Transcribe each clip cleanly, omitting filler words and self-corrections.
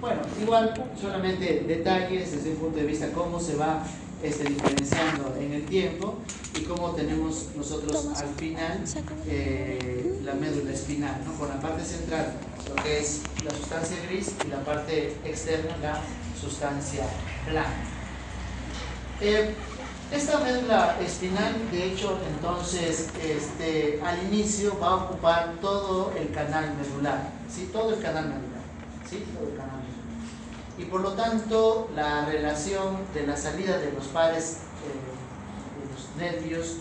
Bueno, igual, solamente detalles desde un punto de vista cómo se va diferenciando en el tiempo y cómo tenemos nosotros al final la médula espinal, ¿no? Con la parte central, lo que es la sustancia gris, y la parte externa, la sustancia blanca. Esta médula espinal, de hecho, entonces, al inicio va a ocupar todo el canal medular, ¿sí? Todo el canal medular, ¿sí? Todo el canal medular. Y por lo tanto, la relación de la salida de los pares de los nervios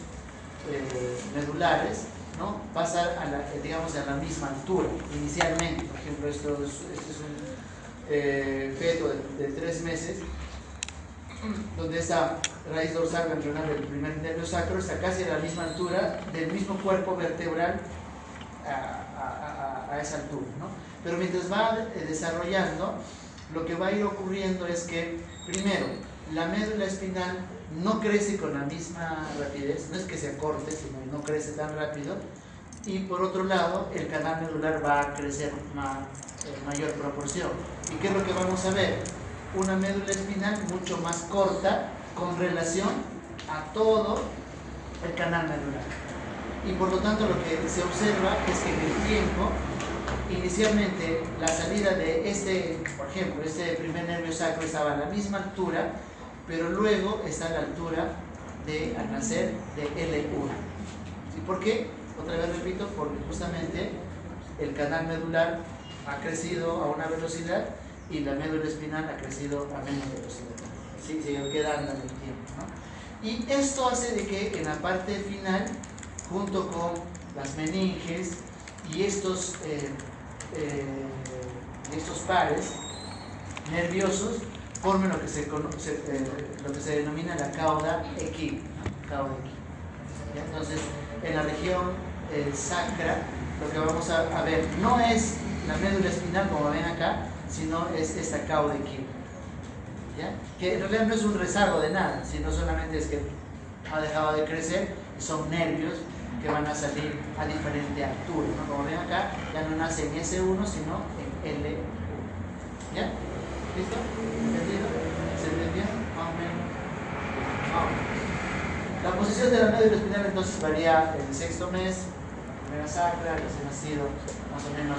medulares, ¿no? Pasa a la, digamos, a la misma altura, inicialmente. Por ejemplo, este es un feto de 3 meses, donde esta raíz dorsal ganglionar del primer nervio sacro está casi a la misma altura del mismo cuerpo vertebral a esa altura, ¿no? Pero mientras va desarrollando, lo que va a ir ocurriendo es que, primero, la médula espinal no crece con la misma rapidez, no es que se acorte, sino que no crece tan rápido, y por otro lado, el canal medular va a crecer mayor proporción. ¿Y qué es lo que vamos a ver? Una médula espinal mucho más corta con relación a todo el canal medular. Y por lo tanto, lo que se observa es que en el tiempo, inicialmente la salida de por ejemplo, este primer nervio sacro estaba a la misma altura, pero luego está a la altura de, al nacer, de L1. ¿Y por qué? Otra vez repito, porque justamente el canal medular ha crecido a una velocidad y la médula espinal ha crecido a menos velocidad. ¿Sí? Se quedando en el tiempo, ¿no? Y esto hace de que en la parte final, junto con las meninges y estos pares nerviosos, formen lo que se denomina la cauda equina, ¿no? Cauda equina. Entonces, en la región sacra, lo que vamos a ver no es la médula espinal como ven acá, sino es esta cauda equina, ¿ya? Que en realidad no es un rezago de nada, sino solamente es que ha dejado de crecer y son nervios que van a salir a diferente altura, ¿no? Como ven acá, ya no nace en S1, sino en L1. ¿Ya? ¿Listo? ¿Entendido? ¿Se entendió? Más o menos. La posición de la médula espinal entonces varía en el 6º mes, la primera sacra, recién nacido, más o menos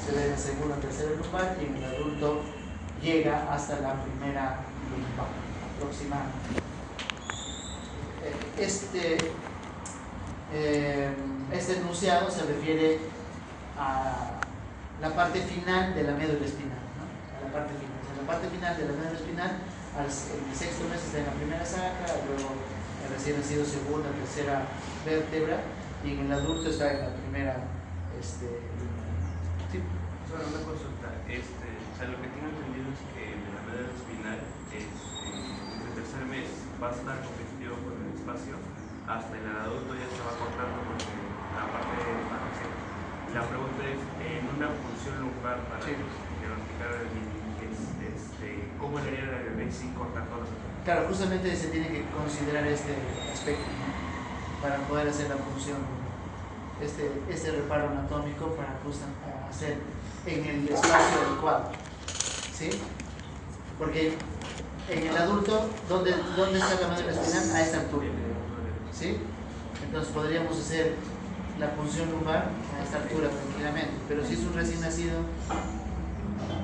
se ve en el segundo o tercero lumbar, y en el adulto llega hasta la primera lumbar, aproximadamente. Este enunciado se refiere a la parte final de la médula espinal, ¿no? A la parte final. O sea, la parte final de la médula espinal, en el 6º mes está en la primera sacra, luego el recién nacido segunda, tercera vértebra, y en el adulto está en la primera sí. Solo una consulta, o sea, lo que tengo entendido es que de la médula espinal desde el tercer mes va a estar competitivo con el espacio, hasta en el adulto ya se va cortando porque la parte de la pregunta es, en una función lumbar para diagnosticar el ¿cómo le haría al bebé sin cortar todas las otras? Claro, justamente se tiene que considerar este aspecto, ¿no? Para poder hacer la función, este reparo anatómico para hacer en el espacio adecuado, ¿sí? Porque en el adulto, ¿dónde está la médula espinal? A esta altura, ¿sí? Entonces podríamos hacer la punción lumbar a esta altura tranquilamente, pero si es un recién nacido,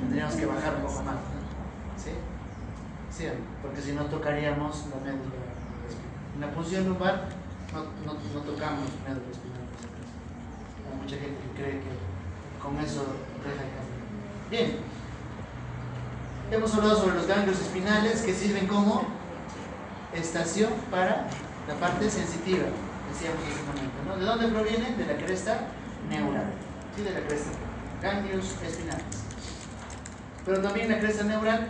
tendríamos que bajar un poco más, ¿no? ¿Sí? Sí, porque si no tocaríamos la médula espinal. En la punción lumbar no tocamos médula espinal. Hay mucha gente que cree que con eso deja de cambiar. Bien, hemos hablado sobre los ganglios espinales que sirven como estación para la parte sensitiva, decíamos hace un momento, ¿no? ¿De dónde provienen? De la cresta neural, ¿sí? De la cresta, ganglios espinales. Pero también la cresta neural,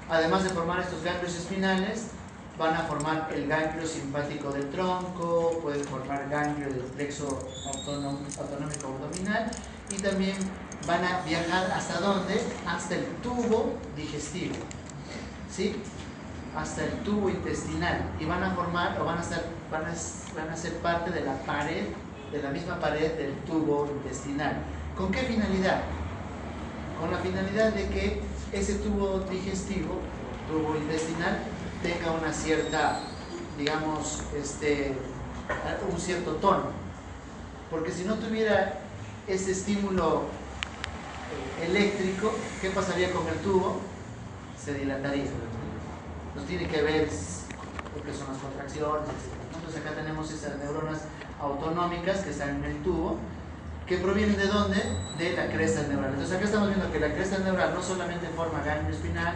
además de formar estos ganglios espinales, van a formar el ganglio simpático del tronco, pueden formar ganglio del plexo autonómico abdominal, y también van a viajar ¿hasta dónde? Hasta el tubo digestivo, ¿sí? Hasta el tubo intestinal, y van a formar, o van a ser parte de la pared, de la misma pared del tubo intestinal. ¿Con qué finalidad? con la finalidad de que ese tubo digestivo, tubo intestinal, tenga una cierta, digamos, un cierto tono. Porque si no tuviera ese estímulo eléctrico, ¿qué pasaría con el tubo? Se dilataría. Entonces tiene que ver lo que son las contracciones, etc. Entonces acá tenemos esas neuronas autonómicas que están en el tubo, que provienen ¿de dónde? De la cresta neural. Entonces acá estamos viendo que la cresta neural no solamente forma ganglio espinal,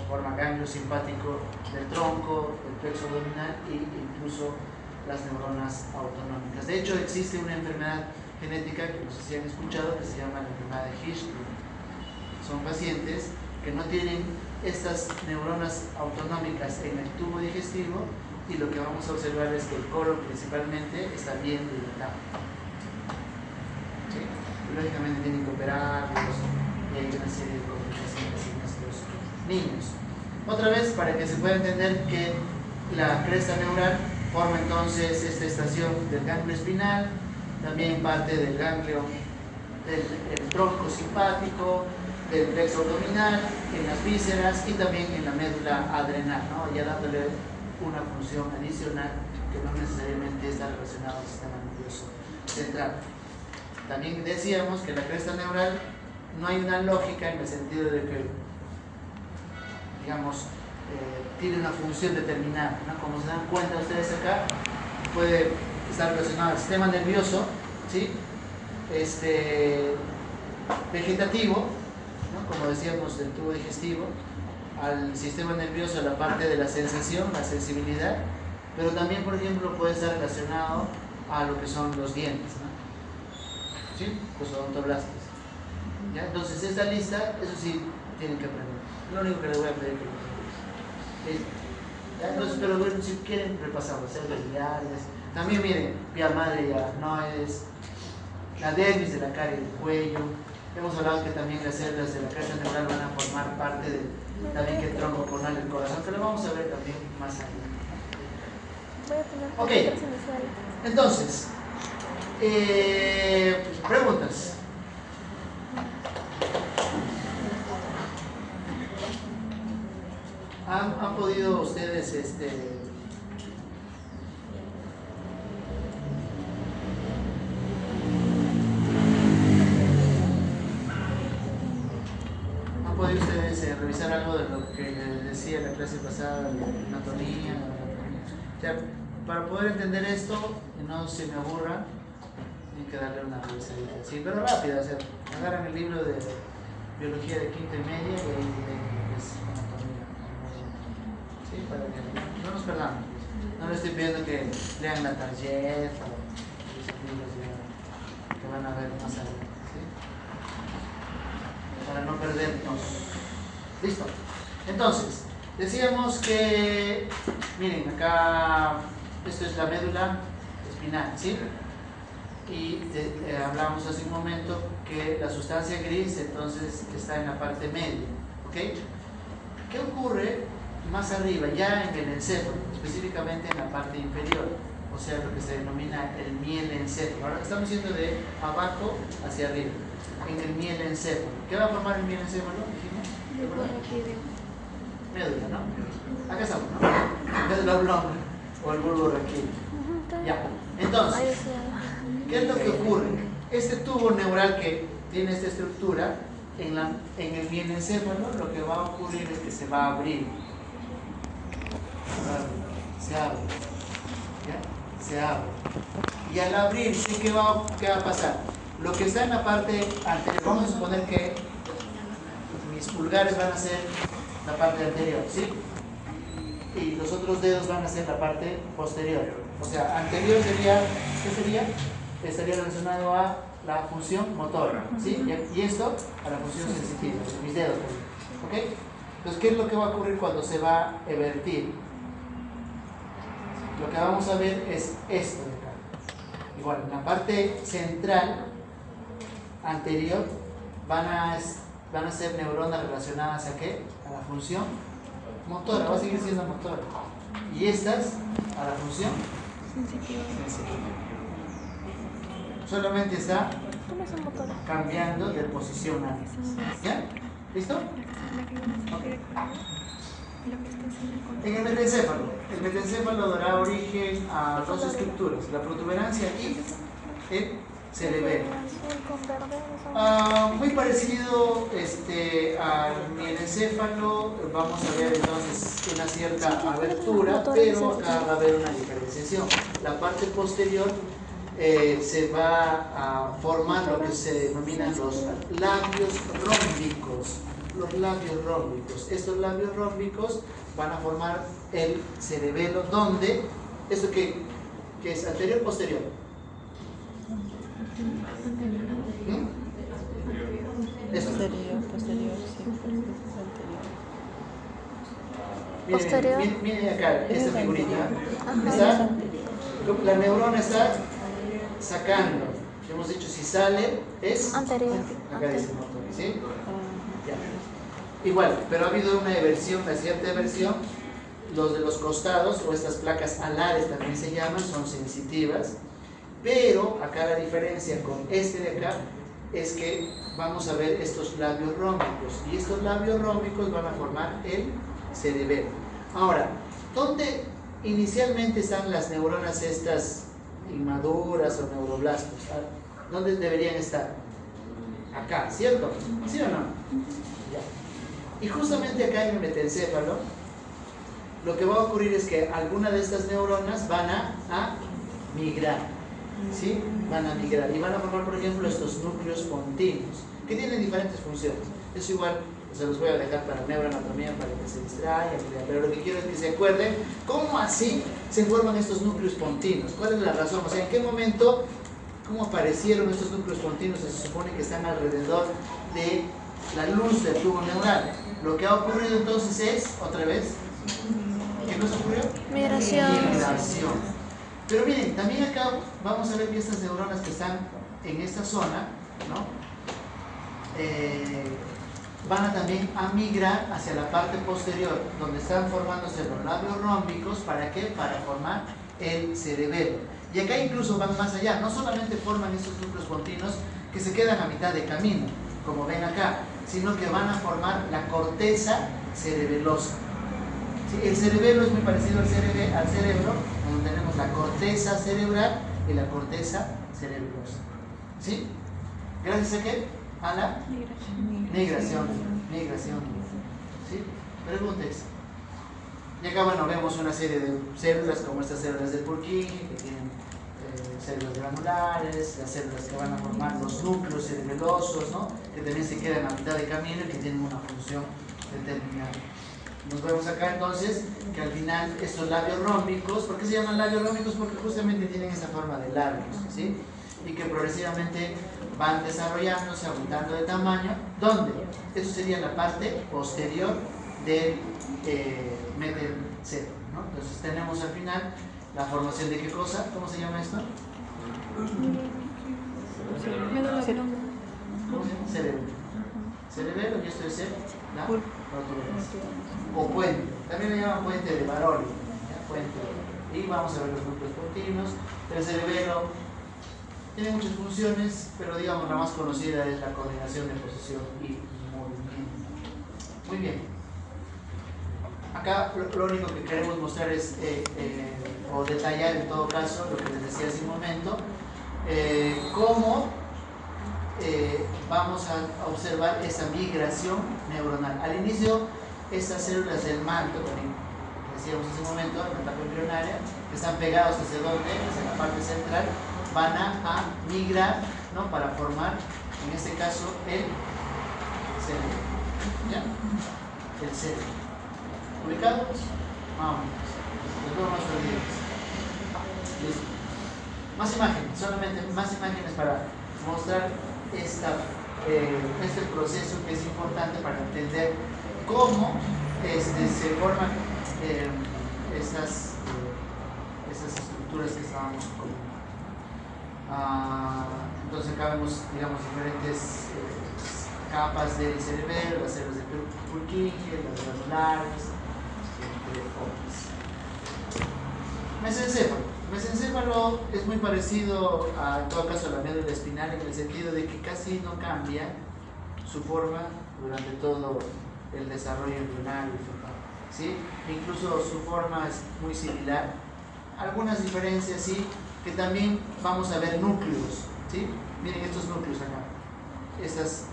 forma ganglio simpático del tronco, del plexo abdominal e incluso las neuronas autonómicas. De hecho existe una enfermedad genética que no sé si han escuchado, que se llama la enfermedad de Hirschsprung. Son pacientes que no tienen estas neuronas autonómicas en el tubo digestivo, y lo que vamos a observar es que el colon principalmente está bien dilatado. ¿Sí? Y lógicamente tienen que operarlos, y hay una serie de complicaciones en estos niños. Otra vez, para que se pueda entender que la cresta neural forma entonces esta estación del ganglio espinal, también parte del ganglio del tronco simpático, del plexo abdominal, en las vísceras y también en la médula adrenal, ¿no? Ya dándole una función adicional que no necesariamente está relacionada al sistema nervioso central. También decíamos que la cresta neural no hay una lógica en el sentido de que, digamos, tiene una función determinada, ¿no? Como se dan cuenta ustedes acá, puede estar relacionado al sistema nervioso, ¿sí? Vegetativo, ¿no? Como decíamos, del tubo digestivo, al sistema nervioso, a la parte de la sensación, la sensibilidad, pero también, por ejemplo, puede estar relacionado a lo que son los dientes, ¿no? ¿Sí? Los odontoblastos. ¿Ya? Entonces, esta lista, eso sí, tienen que aprender. Lo único que les voy a pedir que lo aprendan. Entonces, pero bueno, si quieren repasarlo, hacerles diarias. También miren, vía madre ya no es la dermis de la cara y del cuello. Hemos hablado que también las células de la cresta neural van a formar parte del también que el tronco coronal del corazón, que lo vamos a ver también más adelante. Ok, entonces, preguntas. ¿Han podido ustedes revisar algo de lo que les decía la clase pasada de anatomía? O sea, para poder entender esto y no se me aburra, tienen que darle una revisadita, sí, pero rápida. O sea, agarran el libro de biología de quinta y media y ahí leen lo que es anatomía, ¿sí? Para que no nos perdamos. No les estoy pidiendo que lean la tarjeta o esos libros que van a ver más adelante, ¿sí? Para no perdernos. Listo. Entonces, decíamos que, miren, acá, esto es la médula espinal, ¿sí? Y hablamos hace un momento que la sustancia gris entonces está en la parte media, ¿ok? ¿Qué ocurre más arriba, ya en el encéfalo, específicamente en la parte inferior? O sea, lo que se denomina el mielencéfalo. Ahora estamos yendo de abajo hacia arriba, en el mielencéfalo. ¿Qué va a formar el mielencéfalo? Médula, ¿no? Acá estamos, ¿no? Médula oblonga o el bulbo raquídeo. Ya. Entonces, ¿qué es lo que ocurre? Este tubo neural que tiene esta estructura, en el mielencéfalo, lo que va a ocurrir es que se va a abrir. Se abre. ¿Ya? Se abre. Y al abrirse, ¿qué va a pasar? Lo que está en la parte anterior, vamos a suponer que mis pulgares van a ser la parte anterior, ¿sí? Y los otros dedos van a ser la parte posterior. O sea, anterior sería, ¿qué sería? Estaría relacionado a la función motora, ¿sí? Y esto a la función sensitiva, mis dedos, ¿ok? Entonces, ¿qué es lo que va a ocurrir cuando se va a evertir? Lo que vamos a ver es esto de acá. Igual, en la parte central anterior van a ser neuronas relacionadas a ¿qué? A la función motora, va a seguir siendo motora. Y estas a la función sensitiva. solamente está cambiando de posición antes. ¿Ya? ¿Listo? Okay. En el metencéfalo dará origen a dos estructuras, la protuberancia y el cerebelo. Muy parecido al mielencéfalo, vamos a ver entonces una cierta abertura, pero acá va a haber una diferenciación. La parte posterior se va a formar lo que se denominan los labios rómbicos. Los labios rómbicos. Estos labios rómbicos van a formar el cerebelo, donde, ¿esto qué es? ¿Anterior o posterior? Esto. Posterior, sí, anterior. Miren acá, esta figurita. La neurona está sacando. Hemos dicho, si sale, es anterior. Acá dice motor, ¿sí? Ya. Igual, pero ha habido una eversión, una cierta eversión. Los de los costados, o estas placas alares también se llaman, son sensitivas. Pero acá la diferencia con este de acá es que vamos a ver estos labios rómbicos, y estos labios rómbicos van a formar el cerebelo. Ahora, ¿dónde inicialmente están las neuronas estas inmaduras o neuroblastos? ¿Dónde deberían estar? Acá, ¿cierto? ¿Sí o no? Ya. Y justamente acá en el metencéfalo, lo que va a ocurrir es que algunas de estas neuronas van a migrar, ¿sí? Van a migrar y van a formar, por ejemplo, estos núcleos pontinos, que tienen diferentes funciones. Eso igual se los voy a dejar para neuroanatomía, para que se distraigan, pero lo que quiero es que se acuerden cómo así se forman estos núcleos pontinos. ¿Cuál es la razón? O sea, ¿en qué momento, cómo aparecieron estos núcleos pontinos? Se supone que están alrededor de la luz del tubo neural. Lo que ha ocurrido entonces es, otra vez, ¿qué nos ocurrió? Migración. Pero miren, también acá vamos a ver que estas neuronas que están en esta zona, ¿no? Van a también a migrar hacia la parte posterior, donde están formándose los labios rómbicos. ¿Para qué? Para formar el cerebelo. Y acá incluso van más allá, no solamente forman estos núcleos pontinos que se quedan a mitad de camino, como ven acá, sino que van a formar la corteza cerebelosa. ¿Sí? El cerebelo es muy parecido al cerebro, donde tenemos la corteza cerebral y la corteza cerebelosa. ¿Sí? ¿Gracias a qué? A la migración. ¿Sí? Preguntes. Y acá, bueno, vemos una serie de células, como estas células de Purkinje, que tienen células granulares, las células que van a formar los núcleos cerebelosos, ¿no? Que también se quedan a mitad de camino y que tienen una función determinada. Nos vemos acá entonces que al final estos labios rómbicos, ¿por qué se llaman labios rómbicos? Porque justamente tienen esa forma de labios, ¿sí? Y que progresivamente van desarrollándose, aumentando de tamaño. ¿Dónde? Esto sería la parte posterior del metencéfalo, ¿no? Entonces tenemos al final la formación de ¿qué cosa? ¿Cómo se llama esto? Médula. ¿Cómo se llama? Cerebelo. Cerebelo, y esto es el la protuberancia. O puente. También le llaman puente de Baroli. Puente. Y vamos a ver los núcleos pontinos. El cerebelo tiene muchas funciones, pero digamos la más conocida es la coordinación de posición y movimiento. Muy bien. Acá lo único que queremos mostrar es, o detallar en todo caso, lo que les decía hace un momento, cómo vamos a observar esa migración neuronal. Al inicio, estas células del manto, también decíamos hace un momento, en la etapa embrionaria, que están pegados hacia donde, hacia la parte central, van a migrar, ¿no? Para formar, en este caso, el cerebro. ¿Ya? El cerebro. ¿Ubicados? Vamos. Después más perdidos. Listo. Más imágenes, solamente más imágenes para mostrar este proceso que es importante para entender cómo se forman estas estructuras que estábamos comentando. Entonces acá vemos, digamos, diferentes capas del cerebelo, las células de Purkinje, las granulares, entre otras. Mesencéfalo. El mesencéfalo es muy parecido en todo caso a la médula espinal en el sentido de que casi no cambia su forma durante todo el desarrollo embrionario y fetal, ¿sí? Incluso su forma es muy similar. Algunas diferencias, sí, que también vamos a ver núcleos, ¿sí? Miren estos núcleos acá, estas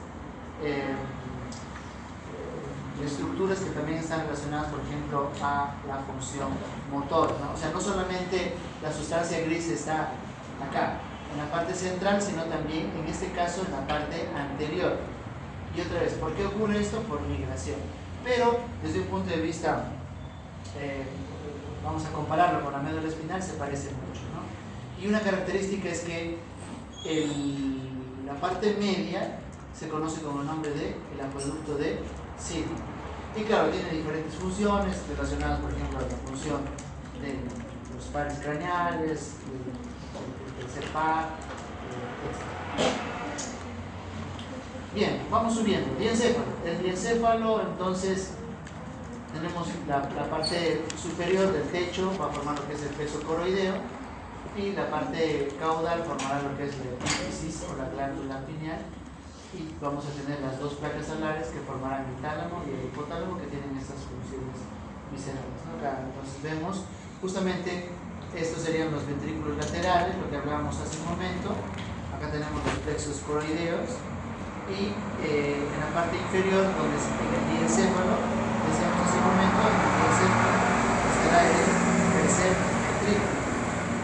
estructuras que también están relacionadas, por ejemplo, a la función motor, ¿no? O sea, no solamente la sustancia gris está acá, en la parte central, sino también, en este caso, en la parte anterior. Y otra vez, ¿por qué ocurre esto? Por migración. Pero, desde un punto de vista, vamos a compararlo con la médula espinal, se parece mucho, ¿no? Y una característica es que la parte media se conoce como el nombre de el acueducto de Sidney. Y claro, tiene diferentes funciones relacionadas, por ejemplo, a la función de los pares craneales, del tercer par, etc. Bien, vamos subiendo. Diencéfalo. El diencéfalo, entonces, tenemos la parte superior del techo, va a formar lo que es el peso coroideo, y la parte caudal formará lo que es la epífisis o la glándula pineal, y vamos a tener las dos placas alares que formarán el tálamo y el hipotálamo, que tienen estas funciones viscerales, ¿no? Acá, entonces vemos justamente estos serían los ventrículos laterales, lo que hablábamos hace un momento. Acá tenemos los plexos coroideos, y en la parte inferior, donde se tiene el diencéfalo, decíamos hace un momento, en el diencéfalo estará el tercer ventrículo,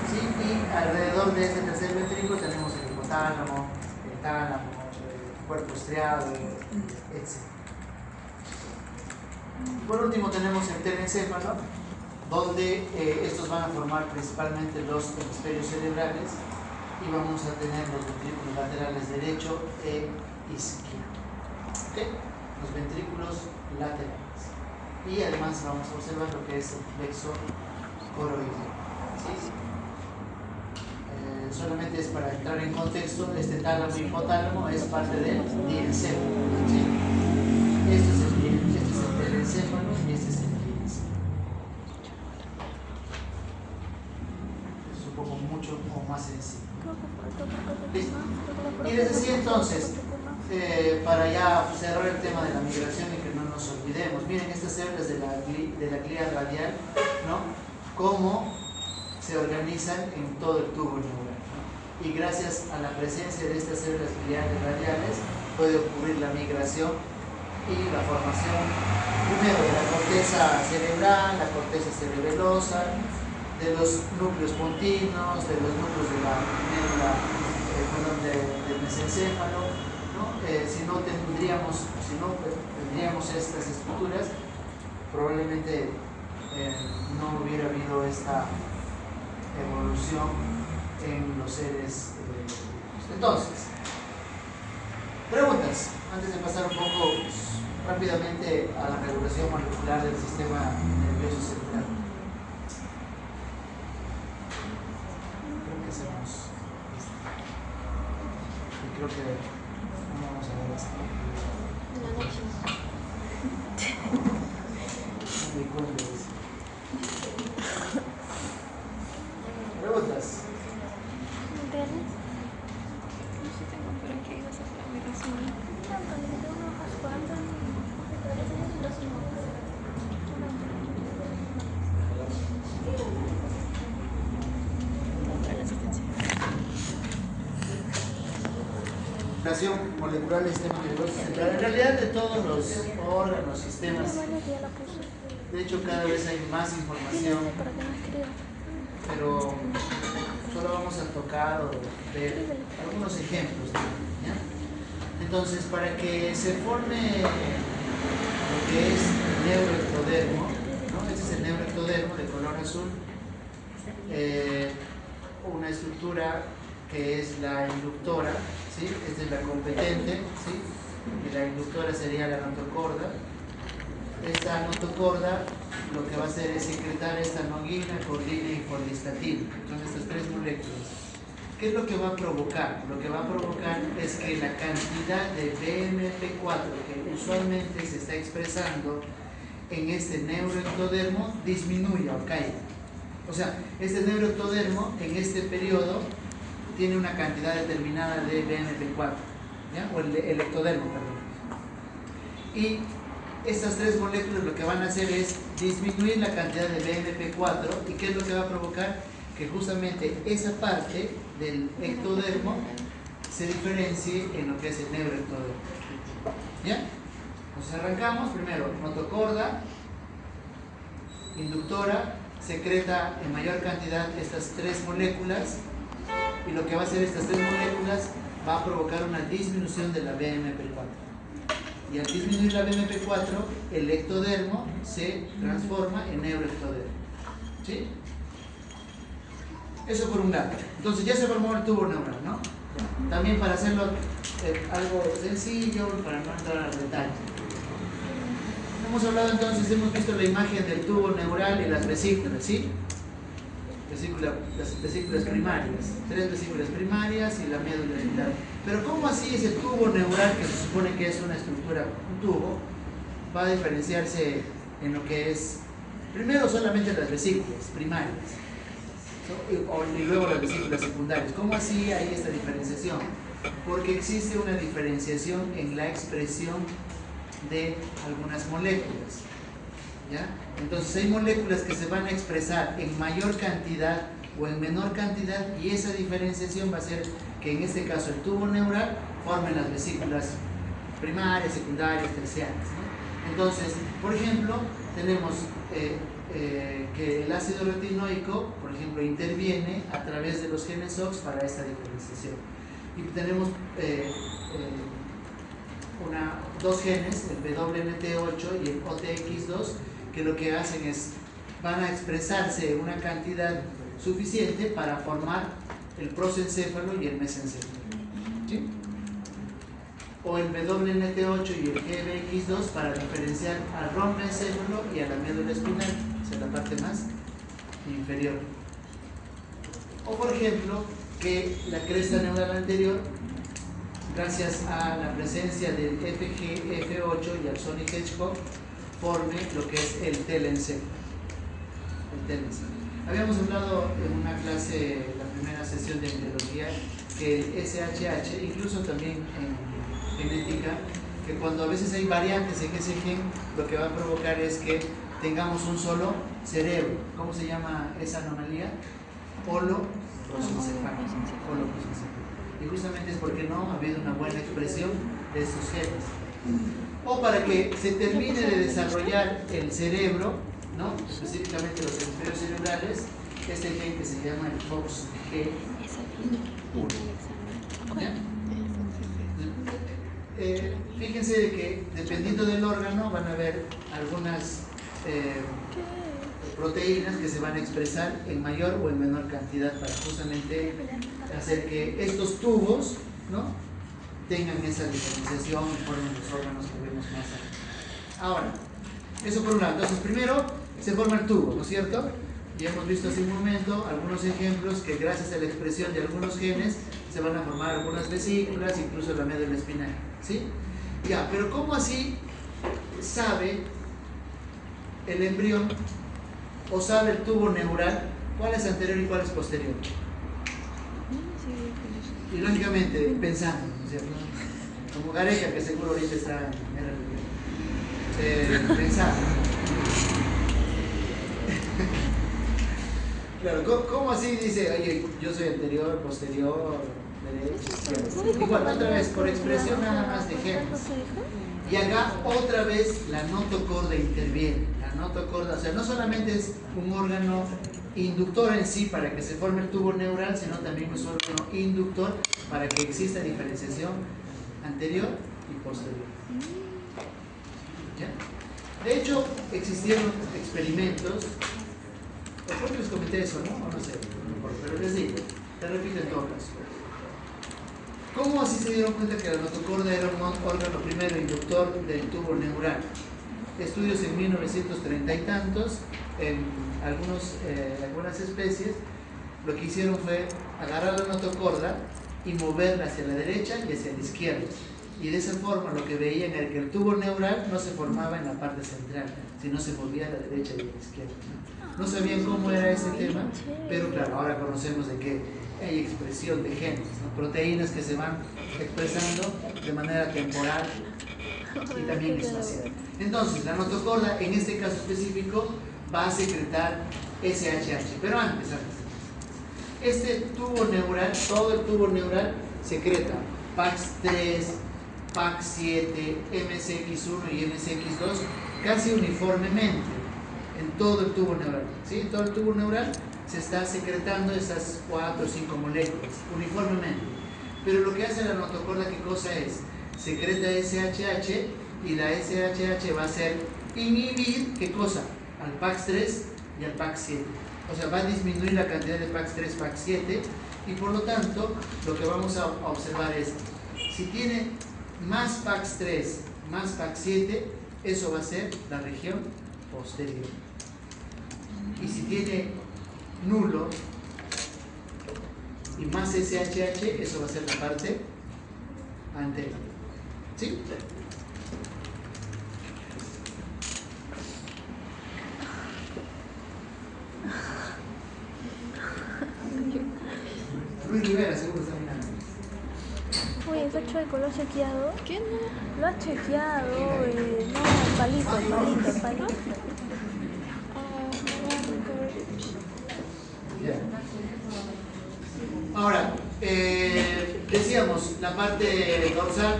¿sí? Y alrededor de este tercer ventrículo tenemos el hipotálamo, el tálamo, cuerpo estriado, etc. Por último tenemos el telencéfalo, donde estos van a formar principalmente los hemisferios cerebrales, y vamos a tener los ventrículos laterales derecho e izquierdo. ¿Okay? Los ventrículos laterales. Y además vamos a observar lo que es el plexo coroideo, ¿sí? Solamente es para entrar en contexto, este tálamo y hipotálamo es parte del diencéfalo, ¿sí? Este es el telencéfalo y este es el diencéfalo. Es un poco mucho o más sencillo. ¿Listo? Y les decía entonces, para ya cerrar el tema de la migración y que no nos olvidemos, miren estas células de la glía radial, ¿no? Cómo se organizan en todo el tubo neural. Y gracias a la presencia de estas células gliales radiales puede ocurrir la migración y la formación primero de la corteza cerebral, la corteza cerebelosa, de los núcleos pontinos, de los núcleos de la médula, del mesencéfalo, ¿no? Si no tendríamos estas estructuras, probablemente no hubiera habido esta evolución en los seres vivos. Entonces, preguntas antes de pasar un poco rápidamente a la regulación molecular del sistema nervioso central. Creo que hacemos esto. Y creo que no vamos a ver esto. No me cuento de eso. Preguntas. Regulación molecular del sistema nervioso central. En realidad, de todos los órganos, sistemas, de hecho cada vez hay más información, pero solo vamos a tocar o ver algunos ejemplos, ¿ya? Entonces, para que se forme lo que es el neuroectodermo, ¿no? Este es el neuroectodermo de color azul, una estructura que es la inductora, ¿sí? Esta es la competente, ¿sí? Y la inductora sería la notocorda. Esta notocorda lo que va a hacer es secretar esta noguina, cordina y follistatina. Entonces, estas tres moléculas. ¿Qué es lo que va a provocar? Lo que va a provocar es que la cantidad de BMP4 que usualmente se está expresando en este neuroectodermo disminuya o caiga. O sea, este neuroectodermo en este periodo tiene una cantidad determinada de BMP4, ¿ya? O el ectodermo, perdón. Y estas tres moléculas lo que van a hacer es disminuir la cantidad de BMP4. ¿Y qué es lo que va a provocar? Que justamente esa parte del ectodermo se diferencie en lo que es el neuroectodermo. ¿Ya? Entonces arrancamos primero, notocorda, inductora, secreta en mayor cantidad estas tres moléculas, y lo que va a hacer estas tres moléculas va a provocar una disminución de la BMP4. Y al disminuir la BMP4, el ectodermo se transforma en neuroectodermo. ¿Sí? Eso por un lado. Entonces ya se formó el tubo neural, ¿no? También para hacerlo algo sencillo, para no entrar al detalle. Hemos hablado entonces, hemos visto la imagen del tubo neural y las vesículas, ¿sí? Las vesículas primarias, 3 vesículas primarias y la médula espinal. Pero ¿cómo así ese tubo neural, que se supone que es una estructura, un tubo, va a diferenciarse en lo que es, primero solamente las vesículas primarias, ¿no? Y luego las vesículas secundarias? ¿Cómo así hay esta diferenciación? Porque existe una diferenciación en la expresión de algunas moléculas, ¿ya? Entonces hay moléculas que se van a expresar en mayor cantidad o en menor cantidad, y esa diferenciación va a hacer que en este caso el tubo neural forme las vesículas primarias, secundarias, terciarias, ¿no? Entonces, por ejemplo, tenemos que el ácido retinoico, por ejemplo, interviene a través de los genes OX para esta diferenciación. Y tenemos dos genes, el WNT8 y el OTX2, que lo que hacen es, van a expresarse una cantidad suficiente para formar el prosencéfalo y el mesencéfalo, ¿sí? O el WNT8 y el GBX2 para diferenciar al rompencéfalo y a la médula espinal, o sea, la parte más inferior. O por ejemplo, que la cresta neural anterior, gracias a la presencia del FGF8 y al Sonic Hedgehog, forme lo que es el telencéfalo. Habíamos hablado en una clase, la primera sesión de embriología, que el SHH, incluso también en genética, que cuando a veces hay variantes en ese gen, lo que va a provocar es que tengamos un solo cerebro. ¿Cómo se llama esa anomalía? Holoprosencefalo. Y justamente es porque no ha habido una buena expresión de estos genes. O para que se termine de desarrollar el cerebro, ¿no? Específicamente los hemisferios cerebrales, este gen que se llama el FOXG1. ¿Ya? Fíjense de que dependiendo del órgano van a haber algunas proteínas que se van a expresar en mayor o en menor cantidad para justamente hacer que estos tubos, ¿no?, tengan esa diferenciación y formen los órganos que vemos más allá. Ahora, eso por un lado. Entonces, primero se forma el tubo, ¿no es cierto? Y hemos visto hace un momento algunos ejemplos que gracias a la expresión de algunos genes se van a formar algunas vesículas, incluso la médula espinal, ¿sí? Ya, pero ¿cómo así sabe el embrión o sabe el tubo neural cuál es anterior y cuál es posterior? Y lógicamente pensando, ¿no es cierto? Como Gareca, que seguro ahorita está pensando. Claro, ¿cómo así dice, oye, yo soy anterior, posterior, derecho, izquierda? Igual, otra vez, por expresión nada más de genes. Y acá otra vez la notocorda interviene. La notocorda, o sea, no solamente es un órgano inductor en sí para que se forme el tubo neural, sino también es un órgano inductor para que exista diferenciación anterior y posterior. ¿Ya? De hecho, existieron experimentos, ¿por qué les comenté eso, no? No sé, pero les digo, te repito en todo caso. ¿Cómo así se dieron cuenta que la notocorda era un órgano primero inductor del tubo neural? Estudios en 1930 y tantos, en algunas especies, lo que hicieron fue agarrar la notocorda y moverla hacia la derecha y hacia la izquierda. Y de esa forma lo que veían era que el tubo neural no se formaba en la parte central, sino se movía a la derecha y a la izquierda. No sabían cómo era ese tema, pero claro, ahora conocemos de que hay expresión de genes, ¿no? Proteínas que se van expresando de manera temporal y también espacial. Entonces, la notocorda, en este caso específico, va a secretar SHH, pero antes. Este tubo neural, todo el tubo neural secreta PAX3, PAX7, MSX1 y MSX2 casi uniformemente en todo el tubo neural. ¿Sí? En todo el tubo neural se está secretando esas 4 o 5 moléculas uniformemente. Pero lo que hace la notocorda, ¿qué cosa es? Secreta SHH y la SHH va a hacer inhibir, ¿qué cosa? Al PAX3 y al PAX7. O sea, va a disminuir la cantidad de PAX3, PAX7 y por lo tanto lo que vamos a observar es, si tiene más PAX3, más PAX7, eso va a ser la región posterior. Y si tiene nulo y más SHH, eso va a ser la parte anterior. ¿Sí? Luis Rivera, seguro está mirando. Oye, ese chueco, ¿lo has chequeado? ¿Qué no? Lo has chequeado, no, el palito. Ya. Ahora, decíamos, la parte dorsal,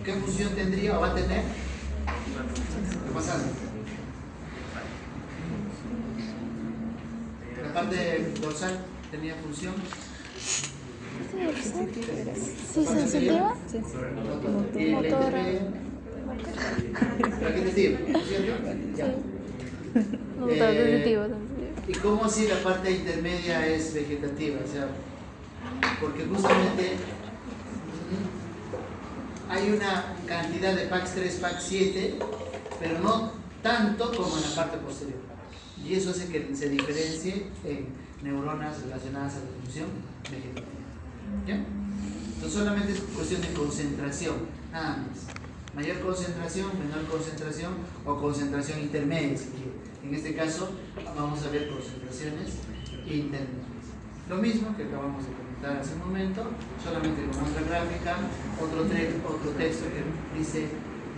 ¿qué función tendría o va a tener? Pasando. La parte dorsal tenía función. Sí, sensitiva. Y la Motora. vegetativa, ¿cierto? Ya. Motora, sensitiva. ¿Y cómo así la parte intermedia es vegetativa? O sea, porque justamente hay una cantidad de PAX3, PAX7, pero no tanto como en la parte posterior. Y eso hace que se diferencie en neuronas relacionadas a la función vegetativa. ¿Ya? Entonces solamente es cuestión de concentración, nada más. Mayor concentración, menor concentración o concentración intermedia, si quiere. En este caso vamos a ver concentraciones intermedias. Lo mismo que acabamos de comentar hace un momento, solamente con otra gráfica, otro texto que dice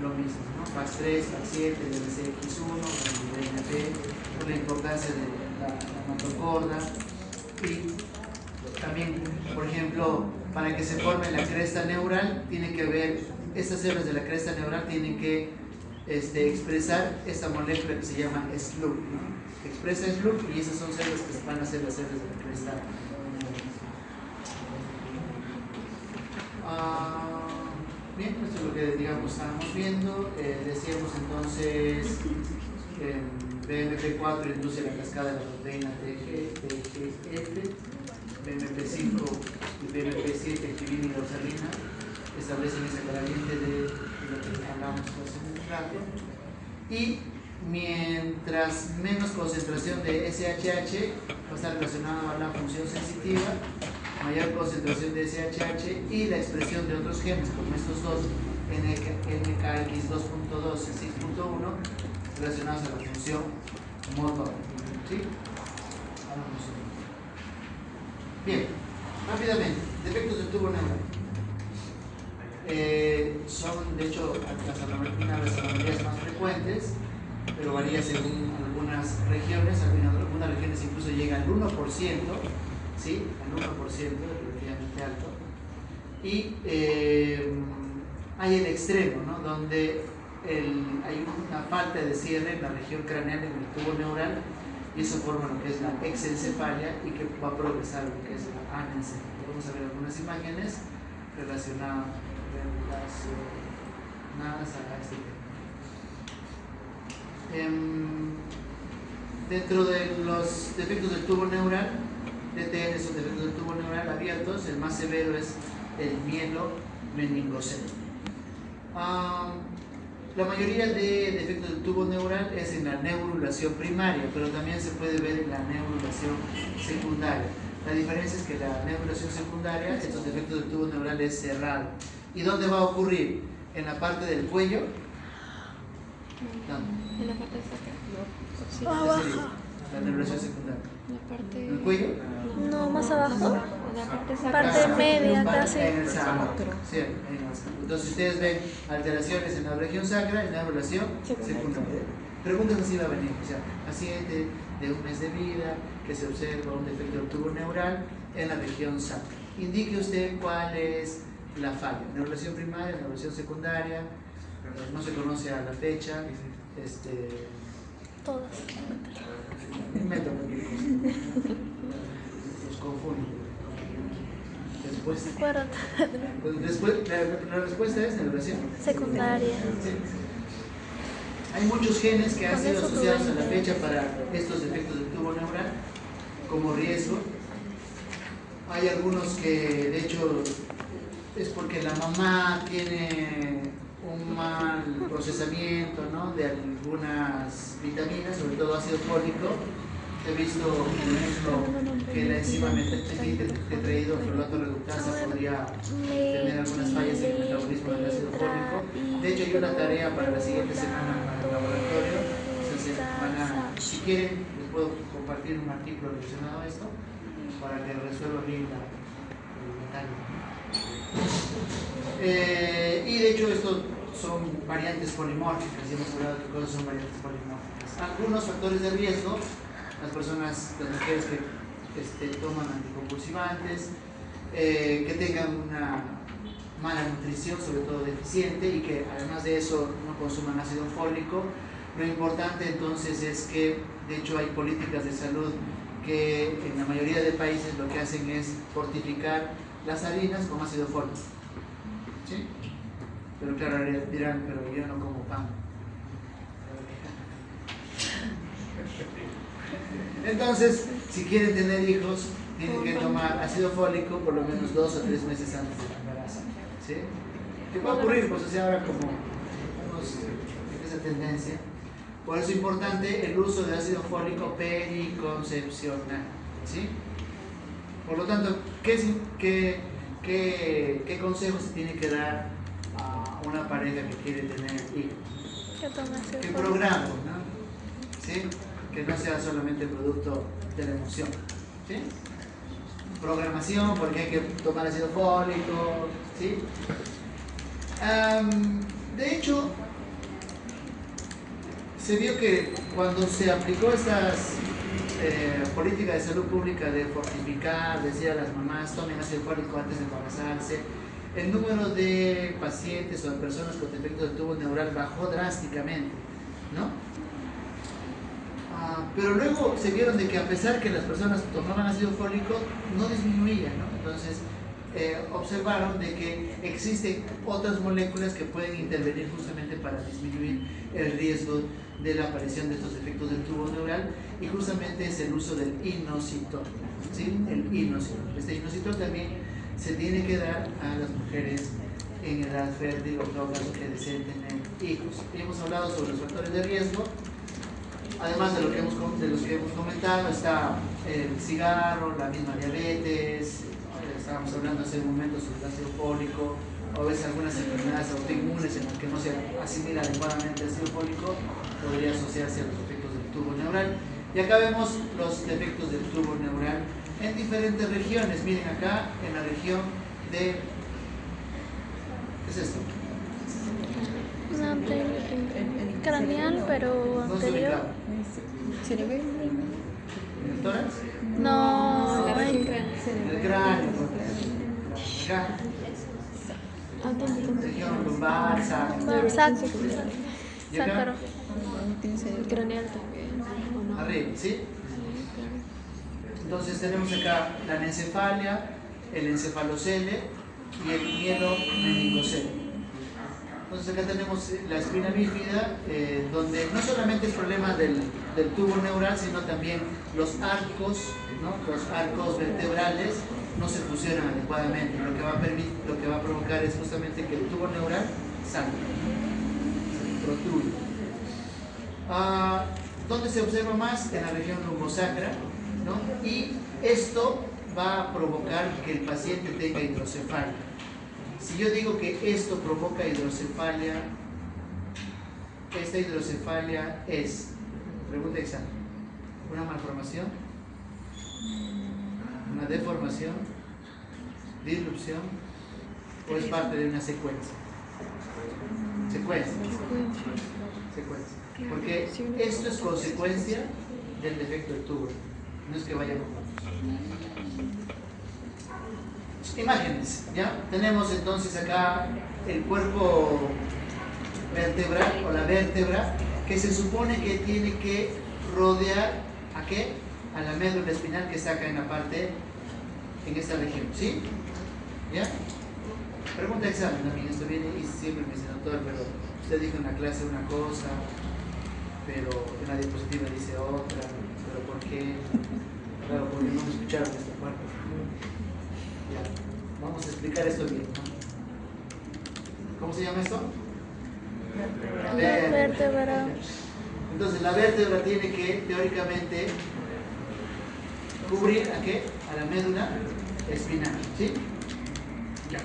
lo mismo, ¿no? PAX3, PAX7, MSX1, el BNP, con la importancia de la notocorda y también, por ejemplo, para que se forme la cresta neural, tiene que haber, estas células de la cresta neural tienen que expresar esta molécula que se llama SLUG, ¿no? Expresa SLUG y esas son células que van a ser las células de la cresta neural. Bien, esto es lo que digamos estábamos viendo. Decíamos entonces BMP4 induce la cascada de la proteína TGF, BMP5 y BMP7 activina y doxalina establecen esa gradiente de lo que hablamos hace un rato. Y mientras menos concentración de SHH va a estar relacionado a la función sensitiva, mayor concentración de SHH y la expresión de otros genes como estos dos, NKX2.2 y 6.1, relacionados a la función motor. ¿Sí? Bien, rápidamente, defectos del tubo neural. Son de hecho una de las anomalías más frecuentes, pero varía según algunas regiones. Algunas regiones incluso llega al 1%, ¿sí? Al 1%, relativamente alto. Y hay el extremo, ¿no? Donde hay una falta de cierre en la región craneal, en el tubo neural, y eso forma lo que es la exencefalia y que va a progresar lo que es la anencefalia. Vamos a ver algunas imágenes relacionadas a este tema. Dentro de los defectos del tubo neural, DTN son defectos del tubo neural abiertos, el más severo es el mielomeningocele. La mayoría de defectos del tubo neural es en la neurulación primaria, pero también se puede ver en la neurulación secundaria. La diferencia es que la neurulación secundaria, estos defectos del tubo neural es cerrado, ¿Y dónde va a ocurrir? ¿En la parte del cuello? ¿Dónde? En la parte sacra. No. Sí. Abajo. La nervación secundaria. La parte. ¿En el cuello? No, más abajo. En la parte sacra. Parte Acá, media, casi. En el sacro. Sí, en el sacro. Entonces ustedes ven alteraciones en la región sacra, en la relación secundaria. Preguntas así va a venir. O sea, paciente de un mes de vida que se observa un defecto del tubo neural en la región sacra. Indique usted cuál es la falla. Neurulación primaria, neurulación secundaria, no se conoce a la fecha. Todas. Invento cualquier cosa. Los confundo. Después, la respuesta es neurulación Secundaria. Sí. Hay muchos genes que han Con sido eso asociados a tuve la fecha para estos defectos del tubo neural como riesgo. Hay algunos que de hecho es porque la mamá tiene un mal procesamiento, ¿no?, de algunas vitaminas, sobre todo ácido fólico. He visto, por ejemplo, que la enzima tetrahidrofolato reductasa podría tener algunas fallas en el metabolismo del ácido fólico. De hecho, hay una tarea para la siguiente semana para el laboratorio. Si quieren, les puedo compartir un artículo relacionado a esto para que resuelva bien el detalle. Y de hecho, estos son variantes polimórficas, y hemos hablado de qué cosas son variantes polimórficas. Algunos factores de riesgo: las mujeres que toman anticonvulsivantes, que tengan una mala nutrición, sobre todo deficiente, y que además de eso no consuman ácido fólico. Lo importante entonces es que, de hecho, hay políticas de salud que en la mayoría de países lo que hacen es fortificar las harinas con ácido fólico. ¿Sí? Pero claro, dirán, pero yo no como pan. Entonces, si quieren tener hijos, tienen que tomar ácido fólico por lo menos 2 o 3 meses antes del embarazo. ¿Sí? ¿Qué va a ocurrir? Pues ahora como esa tendencia. Por eso es importante el uso de ácido fólico periconcepcional. ¿Sí? Por lo tanto, ¿qué consejo se tiene que dar a una pareja que quiere tener hijos? ¿Qué programa? ¿No? ¿Sí? Que no sea solamente producto de la emoción. ¿Sí? Programación, porque hay que tomar ácido fólico. ¿Sí? De hecho, se vio que cuando se aplicó estas políticas de salud pública de fortificar, decir a las mamás tomen ácido fólico antes de embarazarse, el número de pacientes o de personas con defectos del tubo neural bajó drásticamente, ¿no? Pero luego se vieron de que a pesar que las personas tomaban ácido fólico, no disminuía, ¿no? Entonces observaron de que existen otras moléculas que pueden intervenir justamente para disminuir el riesgo de la aparición de estos defectos del tubo neural, y justamente es el uso del inositol. ¿Sí? El inositol. Este inositol también se tiene que dar a las mujeres en edad fértil o en todo caso que deseen tener hijos. Y hemos hablado sobre los factores de riesgo. Además de los que hemos comentado, está el cigarro, la misma diabetes, estábamos hablando hace un momento sobre el ácido fólico, o a veces algunas enfermedades autoinmunes en las que no se asimila adecuadamente el ácido fólico, podría asociarse a los defectos del tubo neural. Y acá vemos los defectos del tubo neural en diferentes regiones. Miren acá, en la región de... ¿Qué es esto? Craneal, pero anterior. ¿En el tórax? No, En el cráneo. Acá. Región lumbar, sacro. ¿Y acá? Craneal también. Arriba, ¿sí? Entonces tenemos acá la anencefalia, el encefalocele y el mielomeningocele. Entonces acá tenemos la espina bífida, donde no solamente es problema del tubo neural, sino también los arcos, ¿no? Los arcos vertebrales no se fusionan adecuadamente. Lo que va a provocar es justamente que el tubo neural salga, se protruya. ¿Dónde se observa más? En la región lumbosacra, ¿no? Y esto va a provocar que el paciente tenga hidrocefalia. Si yo digo que esto provoca hidrocefalia, esta hidrocefalia es, pregunta de examen, una malformación, una deformación, disrupción, o es parte de una secuencia. Secuencia. Porque esto es consecuencia del defecto del tubo, no es que vaya con imágenes. Ya tenemos entonces acá el cuerpo vertebral o la vértebra que se supone que tiene que rodear ¿a qué? A la médula espinal que está acá en la parte, en esta región, ¿sí? ¿Ya? Pregunta de examen también, esto viene y siempre me dice, doctor, pero usted dijo en la clase una cosa, pero en la diapositiva dice otra, pero ¿por qué? Claro, porque no me escucharon esta parte. Ya, vamos a explicar esto bien, ¿no? ¿Cómo se llama esto? La vértebra. Entonces la vértebra tiene que teóricamente cubrir ¿a qué? A la médula espinal, ¿sí? Ya.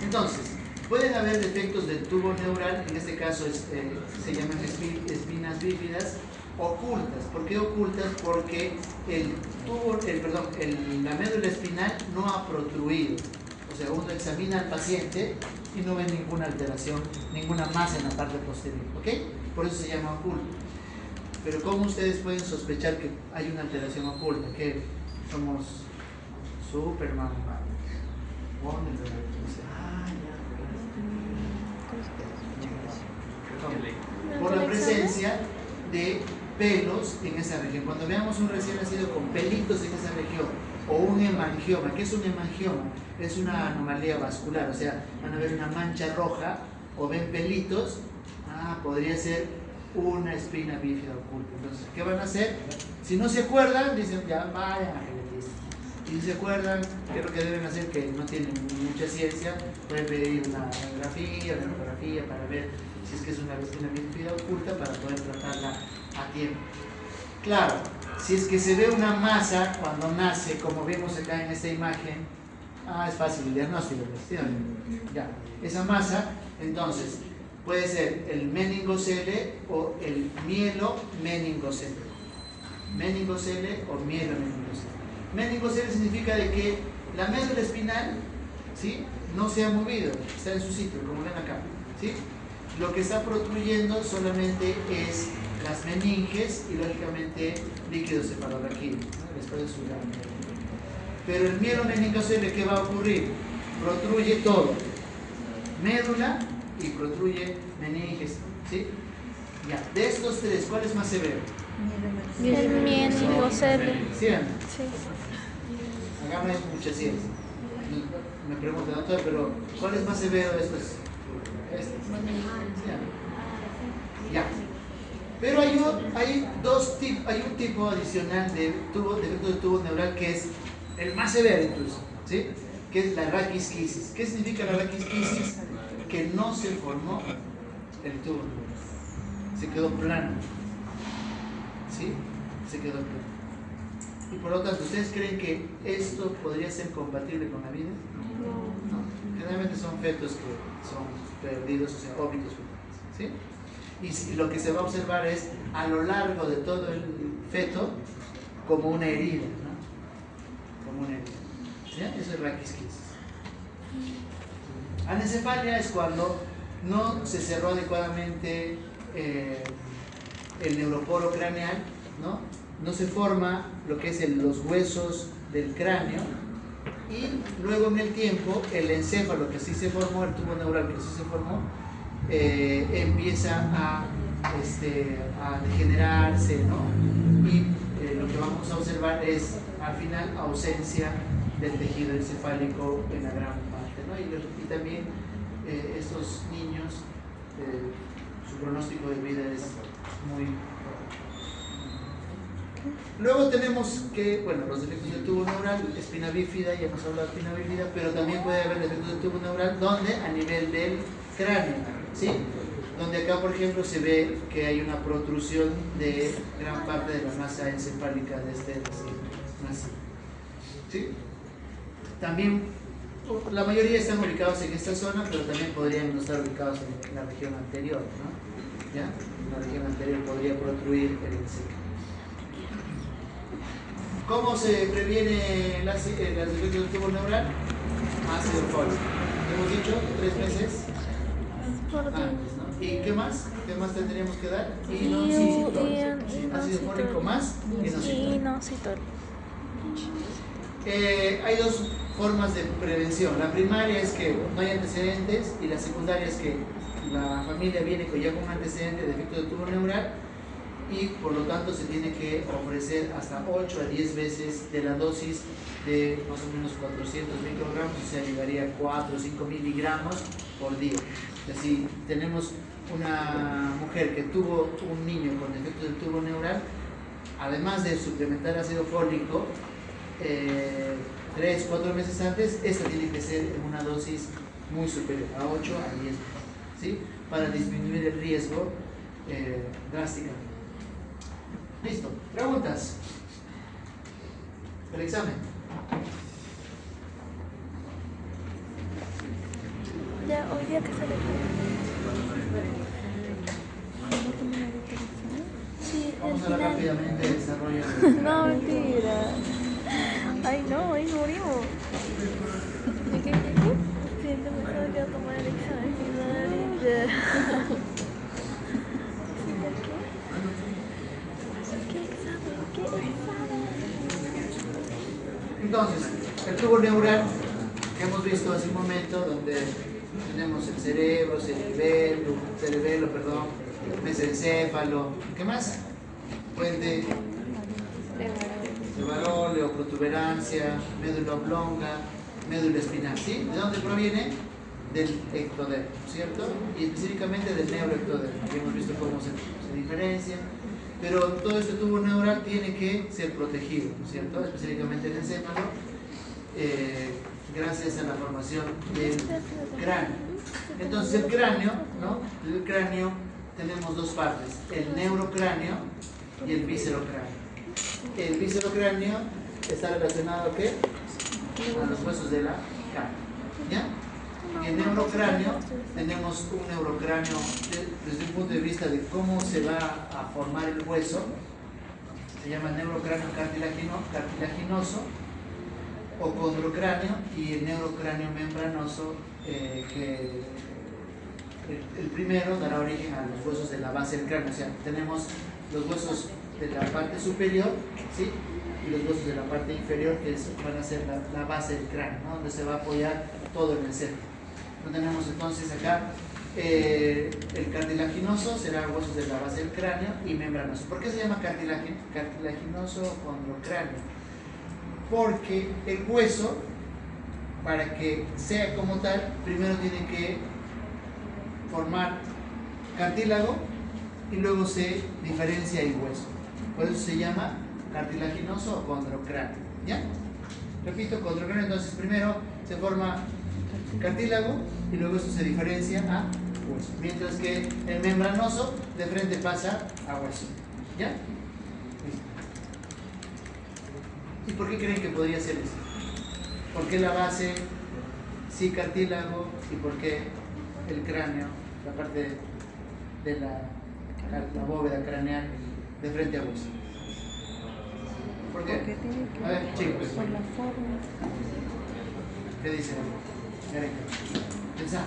Entonces, pueden haber defectos del tubo neural, en este caso se llaman espinas bífidas ocultas. ¿Por qué ocultas? Porque la médula espinal no ha protruido. O sea, uno examina al paciente y no ve ninguna alteración, ninguna masa en la parte posterior, ¿ok? Por eso se llama oculto. Pero ¿cómo ustedes pueden sospechar que hay una alteración oculta? Que somos Superman. Por la presencia de pelos en esa región. Cuando veamos un recién nacido con pelitos en esa región o un hemangioma, ¿qué es un hemangioma? Es una anomalía vascular, o sea, van a ver una mancha roja o ven pelitos, podría ser una espina bífida oculta. Entonces, ¿qué van a hacer? Si no se acuerdan, dicen, ya vayan a geneticista. Y si se acuerdan, ¿qué es lo que deben hacer? Que no tienen mucha ciencia, pueden pedir una radiografía, una ecografía para ver si es que es una espina bífida oculta para poder tratarla a tiempo. Claro, si es que se ve una masa cuando nace, como vemos acá en esta imagen, es fácil el diagnóstico, ¿sí? Ya, esa masa, entonces, puede ser el meningocele o el mielomeningocele. Meningocele o mielomeningocele. Meningocele significa de que la médula espinal, ¿sí?, no se ha movido, está en su sitio, como ven acá, ¿sí? Lo que está protruyendo solamente es las meninges y lógicamente líquido cefalorraquídeo, ¿no? Después de su grano. Pero el mielomeningocele, ¿qué va a ocurrir? Protruye todo, médula y protruye meninges, ¿sí? Ya, de estos tres, ¿cuál es más severo? El meningocele. ¿Sí? Sí. Hagamos mucha ciencia. Me pregunta, doctor, pero ¿cuál es más severo de estos? Ya. Pero hay un tipo adicional de defecto del tubo neural que es el más severo incluso, ¿sí? Que es la raquisquisis. ¿Qué significa la raquisquisis? Que no se formó el tubo neural, se quedó plano, ¿sí? Se quedó plano. Y por lo tanto, ¿ustedes creen que esto podría ser compatible con la vida? No. Generalmente son fetos que son perdidos, o sea, óbitos fetales, ¿sí? Y lo que se va a observar es a lo largo de todo el feto como una herida, ¿no? Como una herida. ¿Ya? Eso es raquisquisis. Anencefalia es cuando no se cerró adecuadamente el neuroporo craneal, ¿no? No se forma lo que es los huesos del cráneo y luego en el tiempo el encéfalo que sí se formó, el tubo neural que sí se formó, empieza a degenerarse, ¿no? Y lo que vamos a observar es al final ausencia del tejido encefálico en la gran parte, ¿no? Y también estos niños, su pronóstico de vida es muy poco. Luego tenemos que, bueno, los defectos del tubo neural, espina bífida, ya hemos hablado de espina bífida, pero también puede haber defectos del tubo neural donde a nivel del cráneo, ¿sí? Donde acá, por ejemplo, se ve que hay una protrusión de gran parte de la masa encefálica de este recién nacido, ¿sí? También la mayoría están ubicados en esta zona, pero también podrían no estar ubicados en la región anterior, ¿no? ¿Ya? La región anterior podría protruir el enseque. ¿Cómo se previene las defectos del tubo neural? Ácido fólico. Hemos dicho 3 meses antes, ¿no? ¿Y qué más? ¿Qué más tendríamos que dar? Ácido fólico más inositol. Hay 2 formas de prevención. La primaria es que no hay antecedentes y la secundaria es que la familia viene ya con un antecedente de defecto del tubo neural y por lo tanto se tiene que ofrecer hasta 8 a 10 veces de la dosis de más o menos 400 microgramos, o sea, llegaría a 4 o 5 miligramos por día. Así tenemos una mujer que tuvo un niño con defecto del tubo neural, además de suplementar ácido fólico 3 o 4 meses antes, esta tiene que ser en una dosis muy superior, a 8 a 10, ¿sí? Para disminuir el riesgo drásticamente. Listo. ¿Preguntas? El examen. Ya, hoy día que sale. Sí, Vamos a al hablar final. rápidamente del desarrollo. No, mentira. Ay, no, hoy morimos. ¿De qué? Sí, no me tengo que tomar el examen final. ¿De qué examen? ¿Qué examen? Entonces, el tubo neural que hemos visto hace un momento, donde tenemos el cerebro, cerebelo, mesencéfalo, ¿qué más? Puente de Baróleo, protuberancia, médula oblonga, médula espinal, ¿sí? ¿De dónde proviene? Del ectodermo, ¿cierto? Y específicamente del neuroectodermo. Aquí hemos visto cómo se diferencia, pero todo este tubo neural tiene que ser protegido, ¿cierto? Específicamente el encéfalo, gracias a la formación del cráneo. Entonces el cráneo, ¿no? El cráneo tenemos 2 partes, el neurocráneo y el viscerocráneo. El viscerocráneo está relacionado ¿a qué? A los huesos de la cara, ¿ya? Y el neurocráneo, tenemos un neurocráneo desde un punto de vista de cómo se va a formar el hueso, se llama neurocráneo cartilaginoso o condrocráneo, y el neurocráneo membranoso, que el primero dará origen a los huesos de la base del cráneo. O sea, tenemos los huesos de la parte superior, ¿sí? Y los huesos de la parte inferior, que van a ser la base del cráneo, ¿no? Donde se va a apoyar todo el encéfalo. Tenemos entonces acá el cartilaginoso será huesos de la base del cráneo y membranoso. ¿Por qué se llama cartilaginoso o condrocráneo? Porque el hueso, para que sea como tal, primero tiene que formar cartílago y luego se diferencia el hueso. Por eso se llama cartilaginoso o condrocráneo. ¿Ya? Repito, condrocráneo, entonces primero se forma cartílago y luego eso se diferencia a hueso. Mientras que el membranoso de frente pasa a hueso. ¿Ya? Listo. ¿Y por qué creen que podría ser eso? ¿Por qué la base sí cartílago y por qué el cráneo, la parte de la bóveda craneal de frente a hueso? ¿Por qué? Porque tiene que A ver, chicos, por la forma ¿qué dicen? Pensá.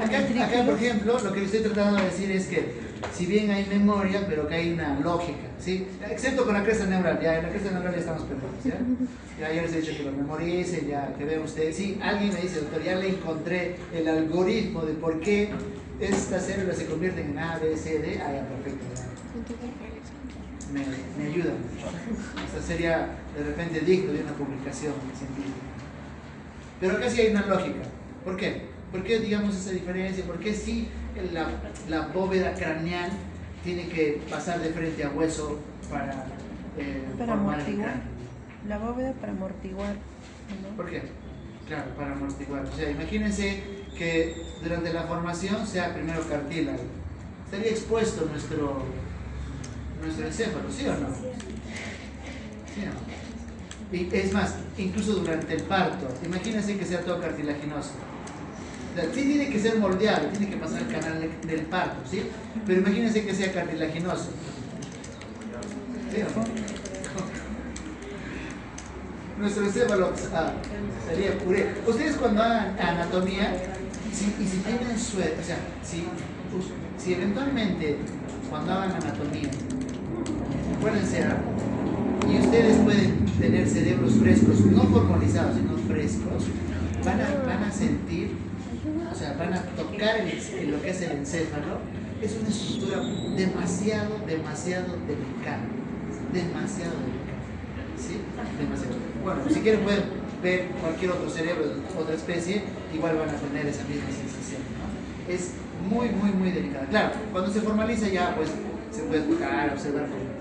Acá, por ejemplo, lo que les estoy tratando de decir es que si bien hay memoria, pero que hay una lógica, ¿sí? Excepto con la cresta neural, ya en la cresta neural ya estamos perdidos, ¿ya? Ya les he dicho que lo memoricen, ya que vean ustedes. Sí, alguien me dice, doctor, ya le encontré el algoritmo de por qué estas células se convierten en A, B, C, D. Ah, ya, perfecto. Ya. Me ayuda mucho. Esta sería de repente digno de una publicación científica. Pero acá sí hay una lógica. ¿Por qué? ¿Por qué digamos esa diferencia? ¿Por qué sí la bóveda craneal tiene que pasar de frente a hueso para formar el cráneo? la bóveda para amortiguar, ¿no? ¿Por qué? Claro, para amortiguar. O sea, imagínense que durante la formación sea primero cartílago. Estaría expuesto nuestro encéfalo, ¿sí o no? ¿Sí o no? Y es más, incluso durante el parto, imagínense que sea todo cartilaginoso. O sea, sí tiene que ser moldeable, tiene que pasar el canal del parto, ¿sí? Pero imagínense que sea cartilaginoso. ¿Sí o no? Nuestro encéfalo sería puré. Ustedes cuando hagan anatomía, si tienen suerte, o sea, si eventualmente cuando hagan anatomía, acuérdense, y ustedes pueden tener cerebros frescos, no formalizados, sino frescos, van a sentir, o sea, van a tocar lo que es el encéfalo. Es una estructura demasiado delicada. Demasiado delicada. ¿Sí? Demasiado. Bueno, si quieren pueden ver cualquier otro cerebro de otra especie, igual van a tener esa misma sensación, ¿no? Es muy delicada. Claro, cuando se formaliza ya pues se puede tocar, observar con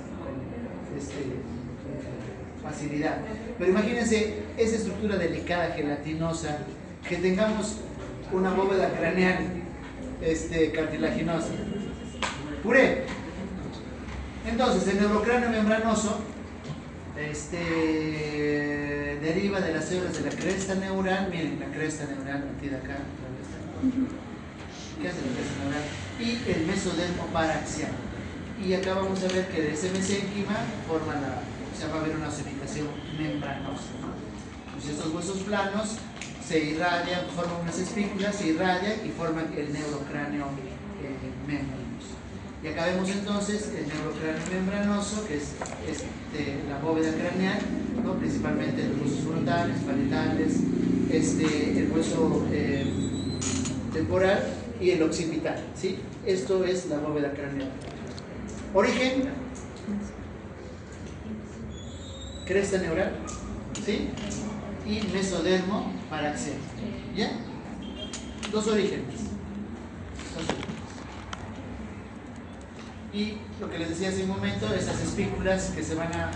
facilidad. Pero imagínense esa estructura delicada, gelatinosa, que tengamos una bóveda craneal cartilaginosa. Puré. Entonces, el neurocráneo membranoso deriva de las células de la cresta neural. Miren, la cresta neural metida acá. ¿Qué hace la cresta neural? Y el mesodermo paraxial. Y acá vamos a ver que de ese mesénquima forma va a haber una osificación membranosa, ¿no? Pues estos huesos planos se irradian, forman unas espículas, se irradian y forman el neurocráneo membranoso. Y acá vemos entonces el neurocráneo membranoso, que es la bóveda craneal, ¿no? Principalmente los huesos frontales, parietales, el hueso temporal y el occipital, ¿sí? Esto es la bóveda craneal. Origen, cresta neural, ¿sí? Y mesodermo paraxial. ¿Ya? Dos orígenes. Y lo que les decía hace un momento, esas espículas que se van a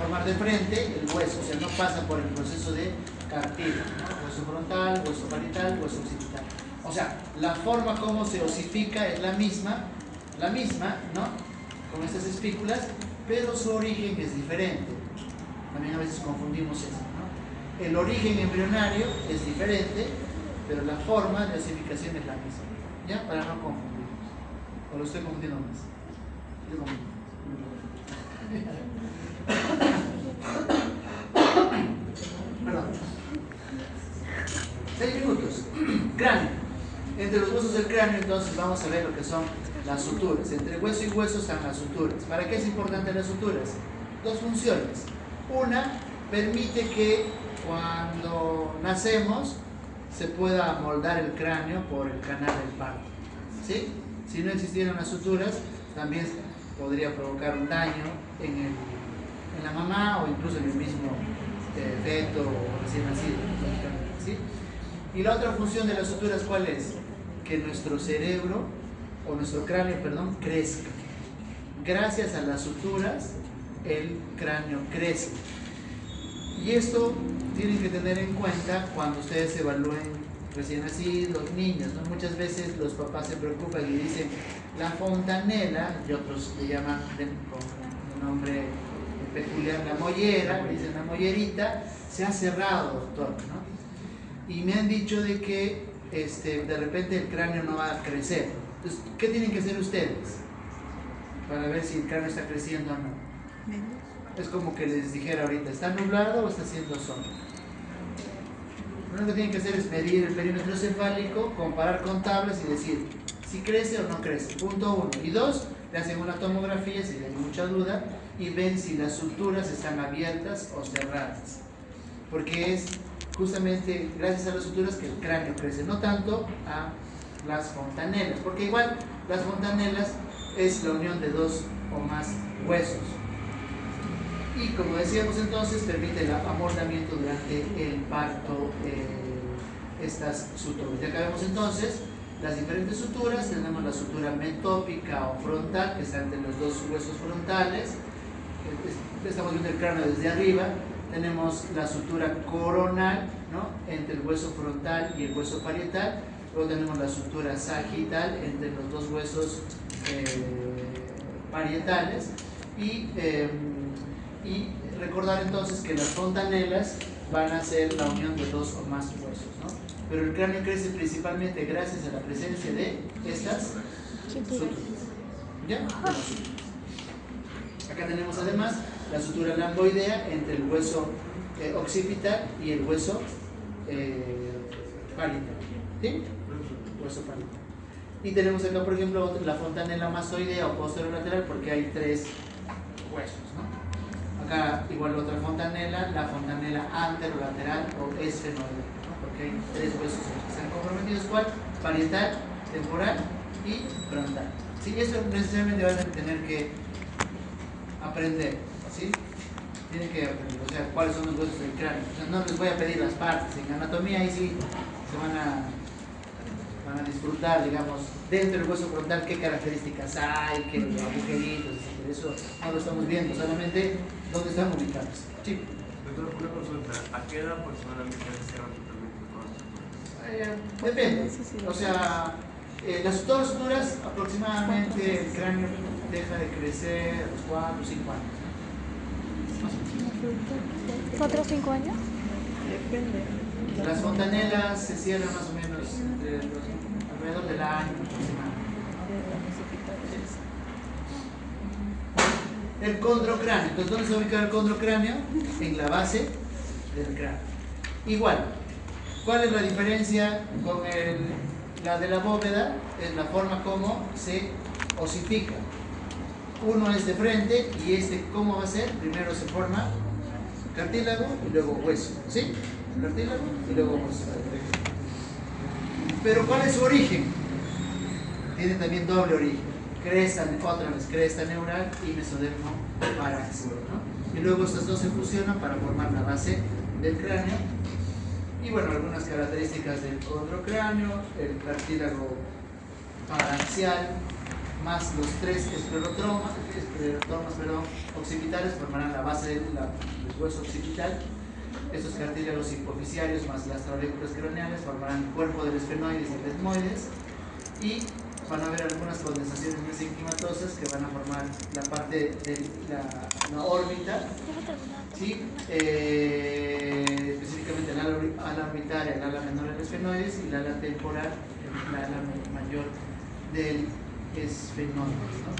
formar de frente, el hueso, o sea, no pasa por el proceso de cartílago, ¿no? Hueso frontal, hueso parietal, hueso occipital. O sea, la forma como se osifica es la misma, ¿no? Con estas espículas, pero su origen es diferente. También a veces confundimos eso, ¿no? El origen embrionario es diferente, pero la forma de osificación es la misma, ¿ya? Para no confundirnos. ¿O lo estoy confundiendo más? Yo confundo. Perdón. 6 minutos. Cráneo. Entre los huesos del cráneo, entonces vamos a ver lo que son las suturas. Entre hueso y hueso están las suturas. ¿Para qué es importante las suturas? Dos funciones. Una, permite que cuando nacemos se pueda moldar el cráneo por el canal del parto, ¿sí? Si no existieran las suturas, también podría provocar un daño en la mamá o incluso en el mismo feto o recién nacido, ¿sí? Y la otra función de las suturas, ¿cuál es? Que nuestro cerebro, o nuestro cráneo, perdón, crezca. Gracias a las suturas, el cráneo crece. Y esto tienen que tener en cuenta cuando ustedes evalúen recién nacidos, niños, ¿no? Muchas veces los papás se preocupan y dicen la fontanela, y otros le llaman con un nombre peculiar la mollera, le dicen la mollerita, se ha cerrado, doctor, ¿no? Y me han dicho de que de repente el cráneo no va a crecer. Entonces, ¿qué tienen que hacer ustedes para ver si el cráneo está creciendo o no? Es como que les dijera ahorita, ¿está nublado o está haciendo sol? Lo único que tienen que hacer es medir el perímetro cefálico, comparar con tablas y decir si crece o no crece. Punto 1. Y 2, le hacen una tomografía si hay mucha duda y ven si las suturas están abiertas o cerradas. Porque es justamente gracias a las suturas que el cráneo crece, no tanto a las fontanelas, porque igual las fontanelas es la unión de dos o más huesos. Y como decíamos entonces, permite el amoldamiento durante el parto estas suturas. Ya acá vemos entonces las diferentes suturas. Tenemos la sutura metópica o frontal, que está entre los dos huesos frontales. Estamos viendo el cráneo desde arriba. Tenemos la sutura coronal, ¿no? Entre el hueso frontal y el hueso parietal. Luego tenemos la sutura sagital entre los dos huesos parietales. Y Y recordar entonces que las fontanelas van a ser la unión de dos o más huesos, ¿no? Pero el cráneo crece principalmente gracias a la presencia de estas suturas. ¿Ya? Acá tenemos además la sutura lamboidea entre el hueso occipital y el hueso parietal. ¿Sí? Hueso parietal. Y tenemos acá, por ejemplo, la fontanela mastoidea o posterolateral porque hay tres huesos, ¿no? Acá igual otra fontanela, la fontanela anterolateral o esfenoidea, ¿no? Porque hay tres huesos que están comprometidos. ¿Cuál? Parietal, temporal y frontal. ¿Sí? Esto necesariamente van a tener que aprender, ¿sí? Tienen que aprender, o sea, cuáles son los huesos del cráneo. O sea, no les voy a pedir las partes. En anatomía ahí sí se van a disfrutar, digamos, dentro del hueso frontal qué características hay, qué agujeritos, etc. Eso no lo estamos viendo, solamente dónde están ubicados. Sí. Doctor, una consulta. ¿A qué edad aproximadamente se cierran totalmente todas las suturas? Depende. O sea, todas las suturas, aproximadamente el cráneo deja de crecer a los 4 o 5 años. ¿4 o 5 años? Depende. Las fontanelas se cierran más o menos alrededor del año aproximadamente. El condrocráneo. Entonces, ¿dónde se ubica el condrocráneo? En la base del cráneo. Igual, ¿cuál es la diferencia con la de la bóveda? Es la forma como se osifica. Uno es de frente y este, ¿cómo va a ser? Primero se forma cartílago y luego hueso, ¿sí? Cartílago y luego hueso. Pero ¿cuál es su origen? Tiene también doble origen. Otra vez, cresta neural y mesodermo paraxial, ¿no? Y luego estas dos se fusionan para formar la base del cráneo. Y bueno, algunas características del condrocráneo, el cartílago paraxial, más los tres esclerotomas, occipitales formarán la base del hueso occipital. Estos cartílagos hipoficiarios más las trabéculas craneales formarán el cuerpo de los esfenoides y desmoides, y van a haber algunas condensaciones mesenquimatosas que van a formar la parte de la órbita, ¿sí? Específicamente el ala orbitaria, el ala menor de los esfenoides y el ala temporal, el ala mayor del esfenoides, ¿no?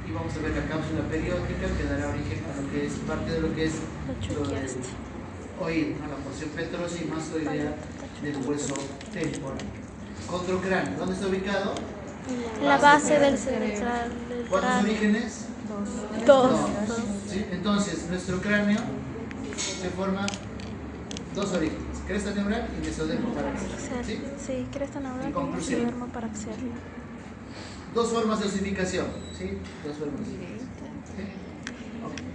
Y vamos a ver la cápsula periódica que dará origen a lo que es parte de lo que es oído, ¿no? La porción petrosa y mastoidea del hueso temporal. Condrocráneo, ¿dónde está ubicado? La base del central. ¿Cuántos orígenes? Dos. ¿Sí? Entonces, nuestro cráneo se forma dos orígenes, cresta neural y mesodermo paraxial. ¿Sí? Sí, cresta neural y mesodermo paraxial. Dos formas de osificación, ¿sí? Dos formas de osificación. ¿Sí? Okay.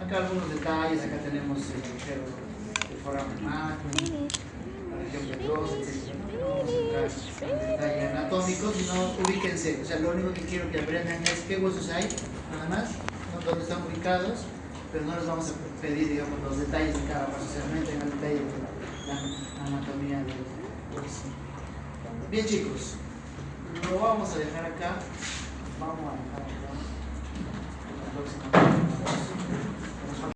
Acá algunos detalles, acá tenemos el agujero de foramen magno, la región petrosa, etc. Detalle anatómico, sino ubíquense. O sea, lo único que quiero que aprendan es qué huesos hay, nada más, ¿no? Dónde están ubicados, pero no les vamos a pedir, digamos, los detalles de cada hueso, solamente en el detalle de la anatomía del hueso. Bien, chicos, lo vamos a dejar acá. Vamos a dejar acá. La próxima.